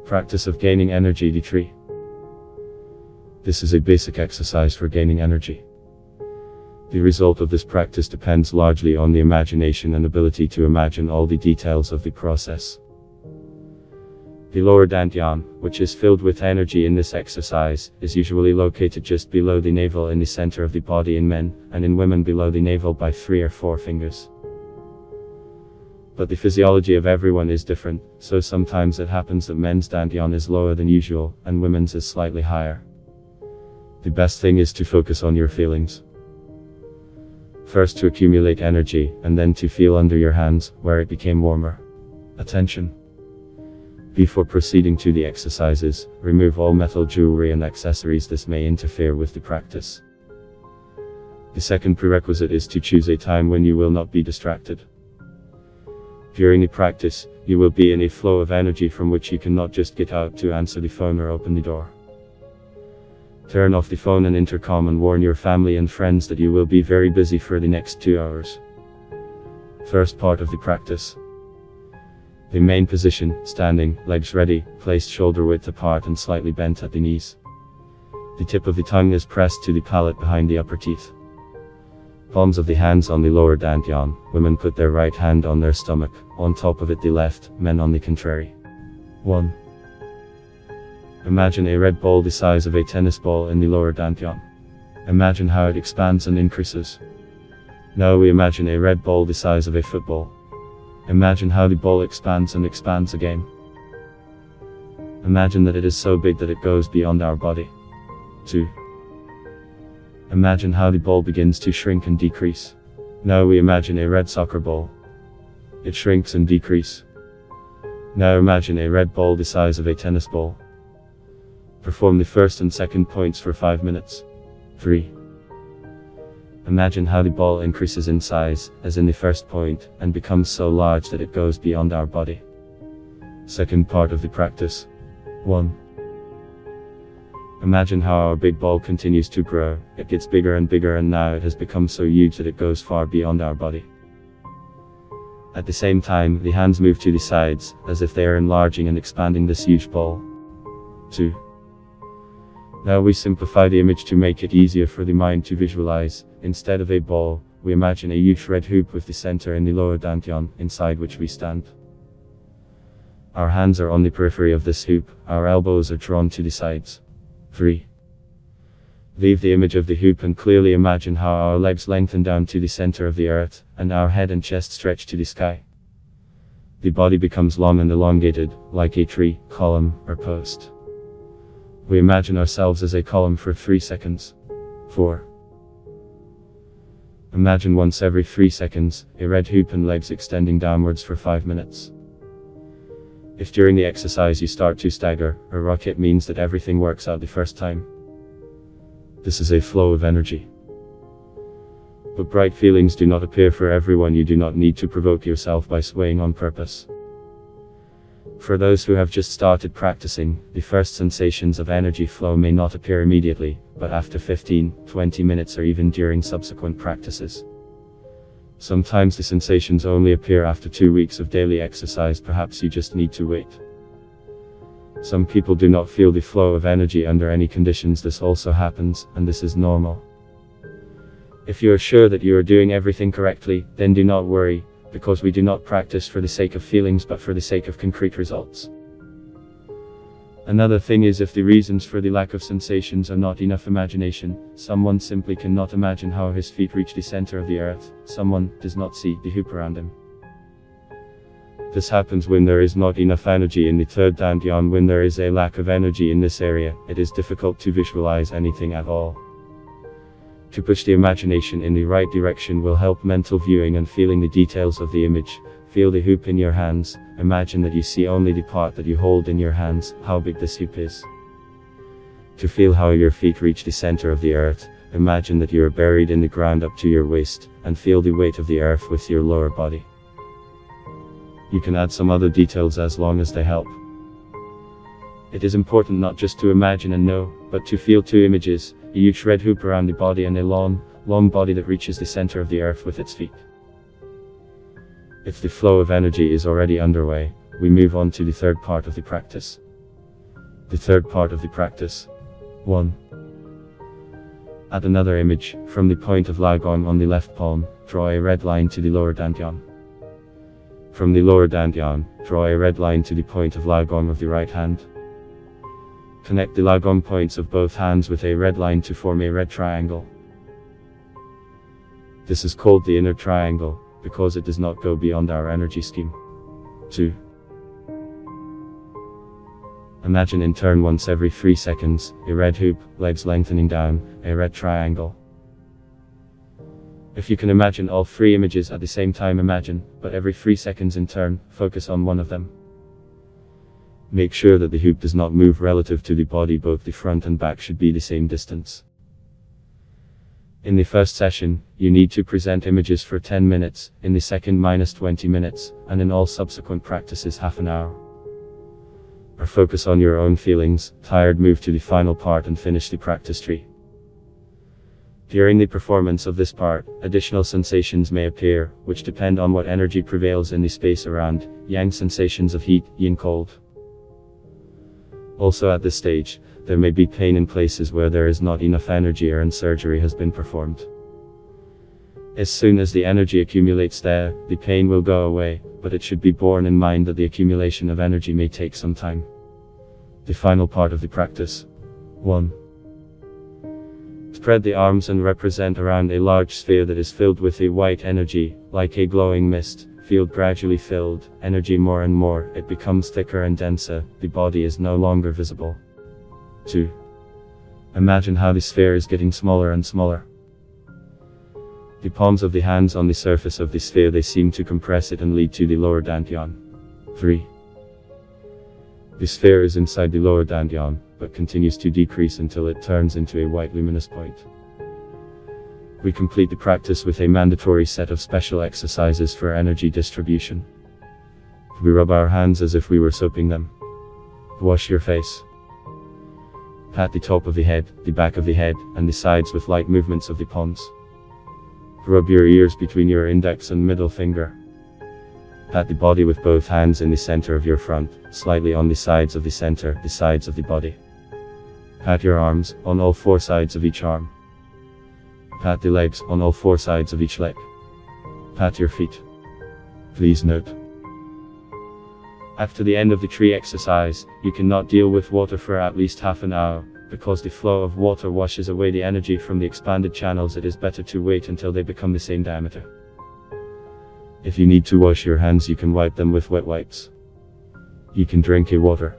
Practice of gaining energy. D3. This is a basic exercise for gaining energy. The result of this practice depends largely on the imagination and ability to imagine all the details of the process. The lower dantian, which is filled with energy in this exercise, is usually located just below the navel in the center of the body in men, and in women below the navel by 3 or 4 fingers. But the physiology of everyone is different, so sometimes it happens that men's dantian is lower than usual, and women's is slightly higher. The best thing is to focus on your feelings. First to accumulate energy, and then to feel under your hands, where it became warmer. Attention. Before proceeding to the exercises, remove all metal jewelry and accessories. This may interfere with the practice. The second prerequisite is to choose a time when you will not be distracted. During the practice, you will be in a flow of energy from which you cannot just get out to answer the phone or open the door. Turn off the phone and intercom and warn your family and friends that you will be very busy for the next 2 hours. First part of the practice. The main position, standing, legs ready, placed shoulder width apart and slightly bent at the knees. The tip of the tongue is pressed to the palate behind the upper teeth. Palms of the hands on the lower dantian. Women put their right hand on their stomach, on top of it the left, men on the contrary. 1. Imagine a red ball the size of a tennis ball in the lower dantian. Imagine how it expands and increases. Now we imagine a red ball the size of a football. Imagine how the ball expands and expands again. Imagine that it is so big that it goes beyond our body. 2. Imagine how the ball begins to shrink and decrease. Now we imagine a red soccer ball. It shrinks and decreases. Now imagine a red ball the size of a tennis ball. Perform the first and second points for 5 minutes. 3. Imagine how the ball increases in size, as in the first point, and becomes so large that it goes beyond our body. Second part of the practice. 1. Imagine how our big ball continues to grow. It gets bigger and bigger, and now it has become so huge that it goes far beyond our body. At the same time, the hands move to the sides, as if they are enlarging and expanding this huge ball. 2. Now we simplify the image to make it easier for the mind to visualize. Instead of a ball, we imagine a huge red hoop with the center in the lower dantian, inside which we stand. Our hands are on the periphery of this hoop, our elbows are drawn to the sides. 3. Leave the image of the hoop and clearly imagine how our legs lengthen down to the center of the earth, and our head and chest stretch to the sky. The body becomes long and elongated, like a tree, column, or post. We imagine ourselves as a column for 3 seconds. 4. Imagine once every 3 seconds, a red hoop and legs extending downwards for 5 minutes. If during the exercise you start to stagger, or rock, it means that everything works out the first time. This is a flow of energy. But bright feelings do not appear for everyone. You do not need to provoke yourself by swaying on purpose. For those who have just started practicing, the first sensations of energy flow may not appear immediately, but after 15-20 minutes or even during subsequent practices. Sometimes the sensations only appear after 2 weeks of daily exercise. Perhaps you just need to wait. Some people do not feel the flow of energy under any conditions. This also happens, and this is normal. If you are sure that you are doing everything correctly, then do not worry, because we do not practice for the sake of feelings but for the sake of concrete results. Another thing is, if the reasons for the lack of sensations are not enough imagination, someone simply cannot imagine how his feet reach the center of the earth, someone does not see the hoop around him. This happens when there is not enough energy in the third dantian. When there is a lack of energy in this area, it is difficult to visualize anything at all. To push the imagination in the right direction will help mental viewing and feeling the details of the image. Feel the hoop in your hands, imagine that you see only the part that you hold in your hands, how big this hoop is. To feel how your feet reach the center of the earth, imagine that you are buried in the ground up to your waist, and feel the weight of the earth with your lower body. You can add some other details as long as they help. It is important not just to imagine and know, but to feel 2 images, a huge red hoop around the body and a long body that reaches the center of the earth with its feet. If the flow of energy is already underway, we move on to the third part of the practice. The third part of the practice. 1. At another image, from the point of Lagom on the left palm, draw a red line to the lower dantian. From the lower dantian, draw a red line to the point of Lagom of the right hand. Connect the Lagom points of both hands with a red line to form a red triangle. This is called the inner triangle, because it does not go beyond our energy scheme. 2. Imagine in turn once every 3 seconds, a red hoop, legs lengthening down, a red triangle. If you can imagine all 3 images at the same time, imagine, but every 3 seconds in turn, focus on one of them. Make sure that the hoop does not move relative to the body, both the front and back should be the same distance. In the first session, you need to present images for 10 minutes, in the second -20 minutes, and in all subsequent practices half an hour. Or focus on your own feelings, tired, move to the final part and finish the practice tree. During the performance of this part, additional sensations may appear, which depend on what energy prevails in the space around, yang sensations of heat, yin cold. Also at this stage, there may be pain in places where there is not enough energy or surgery has been performed. As soon as the energy accumulates there, the pain will go away, but it should be borne in mind that the accumulation of energy may take some time. The final part of the practice. 1. Spread the arms and represent around a large sphere that is filled with a white energy, like a glowing mist. Field gradually filled, energy more and more, it becomes thicker and denser, the body is no longer visible. 2. Imagine how the sphere is getting smaller and smaller. The palms of the hands on the surface of the sphere, they seem to compress it and lead to the lower dantian. 3. The sphere is inside the lower dantian, but continues to decrease until it turns into a white luminous point. We complete the practice with a mandatory set of special exercises for energy distribution. We rub our hands as if we were soaping them. Wash your face. Pat the top of the head, the back of the head, and the sides with light movements of the palms. Rub your ears between your index and middle finger. Pat the body with both hands in the center of your front, slightly on the sides of the center, the sides of the body. Pat your arms, on all 4 sides of each arm. Pat the legs, on all 4 sides of each leg. Pat your feet. Please note, after the end of the tree exercise, you cannot deal with water for at least half an hour, because the flow of water washes away the energy from the expanded channels. It is better to wait until they become the same diameter. If you need to wash your hands, you can wipe them with wet wipes. You can drink your water.